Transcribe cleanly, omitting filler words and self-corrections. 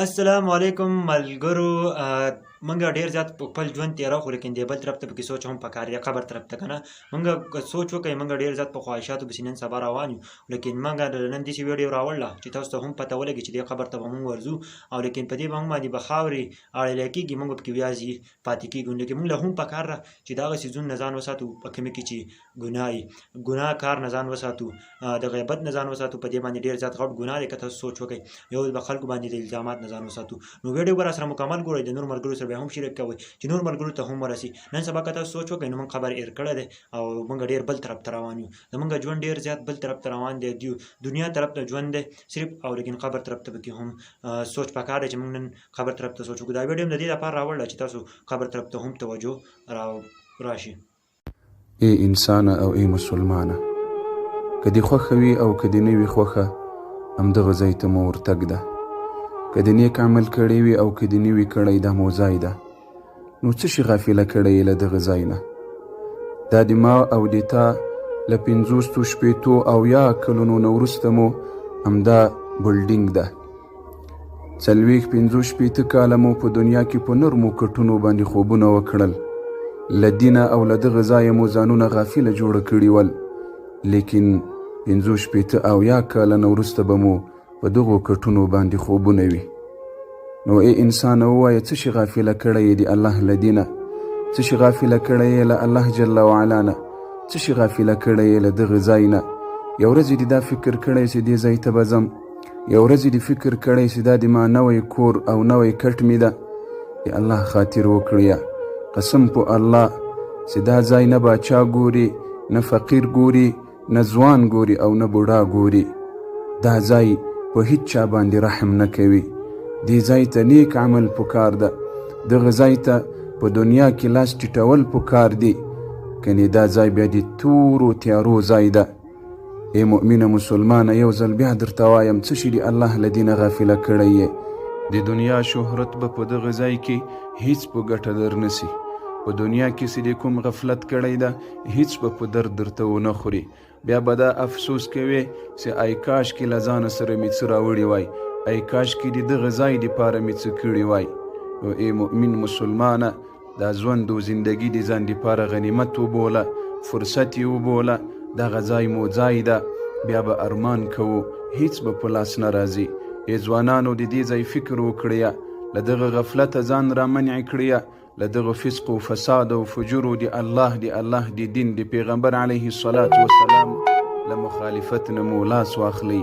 السلام علیکم ملګرو. منګه ډیر زیات په خپل ژوند تیرو خو لیکن دی بل طرف ته پکې سوچ هم پکار دی قبر طرف ته کنه منګه سوچ وکړئ منګه ډیر زیات په خواهشاتو پسې نن سبا روان یو لیکن منګه نن داسې ویډیو راوړله چې تاسو ته هم پته ولګي چې دې قبر ته به موږ ورځو او لیکن په دې به موږ باندې به خاورې اړیلی کېږي موږ پکې ویازې پاتې کېږو لیکن موږ له هم پکار ده چې دغه څیزونه نه ځان وساتو په کومې کې چې ګناه کار نه ځان وساتو د غیبت نه ځان وساتو په دې باندې ډیر زیات غټ ګناه دی که تاسو سوچ وکړئ یو به خلکو باندې د الزامات نه ځان وساتو نو ویډیو به راسره مکمل ګورئ د نور ملګرو سره بیا هم شریک کوئ چې نور ملګرو ته هم ورسي نن سبا که تاسو سوچ وکړئ نو موږ خبر ایر کړی دی او موږ ډېر بل طرف ته روان یو زموږ ژوند ډېر زیات بل طرف ته روان دی دنیا طرف ته ژوند دی صرف او لیکن قبر طرف ته پکې هم سوچ پکار دی چې موږ نن قبر طرف ته سوچ وکړو دا ویډیو هم د دې لپاره راوړله چې تاسو قبر طرف ته هم توجه راشي. ای انسانه او ای مسلمانه که دې خوښه وي او که دې نه وي خوښه همدغه ځای ته مو ورتګ ده که د نیک عمل کړی وي او که دې نه وي کړی دا مو ځای ده نو څه شي غافله کړی یې له دغه ځای نه دا د ما او د تا له 50 شپېتو او یا کلونو نه وروسته مو همدا بلډینګ ده 40-50 کاله مو په دنیا کې په نرمو کټونو باندې خوبونه وکړل له دینه او له دغه ځایه مو ځانونه غافله جوړه کړي ول لیکن 50 او یا کاله نه وروسته به مو په دغو کټونو باندې خوبونه وي نو ای انسان ووایه څه شي غافله کړی یې د الله له دینه څه شي غافله کړی یې له الله جل وعلا نه څه شي غافله کړی یې له دغه ځای نه یو ورځ دې دا فکر کړی چې دې ځای ته به ځم یو ورځ دې فکر کړی چې دا د ما نوی کور او نوی کټ مې ده د الله خاطر وکړیه قسم په الله چې دا ځای نه باچا ګوري نه فقیر ګوري نه ځوان ګوري او نه بوډا ګوري دا ځای په هیڅ چا باندې رحم نه کوي دې ځای ته نیک عمل پکار ده دغه ځای ته په دنیا کې لاس ټیټول پکار دي کنې دا ځای بیا د تورو تیارو ځای ده ای مؤمنه مسلمانه یو ځل بیا درته وایم څه شي د الله له دینه غافله کړی یې د دنیا شهرت به په دغه ځای کې هیڅ په ګټه در نسي په دنیا کې چې د کوم غفلت کړی ده هیڅ به په درد درته ونه خوري بیا به دا افسوس کوي چې ای کاش کې له ځانه سره مې څه راوړي وای ای کاش کې د دغه ځای دپاره مې څه کړي وای نو ای مؤمن مسلمانه دا ژوند و زندګي د ځان دپاره غنیمت وبوله فرصت یې وبوله دغه ځای مو ځای ده بیا به ارمان کوو هیڅ به په لاس نه راځي ای ځوانانو د دې ځای فکر وکړیه له دغه غفلته ځان را منع کړیه له دغه فسق و فساد او فجور د الله د دین د پیغمبر علیه الصلاة والسلام له مخالفت نه مو لاس واخلئ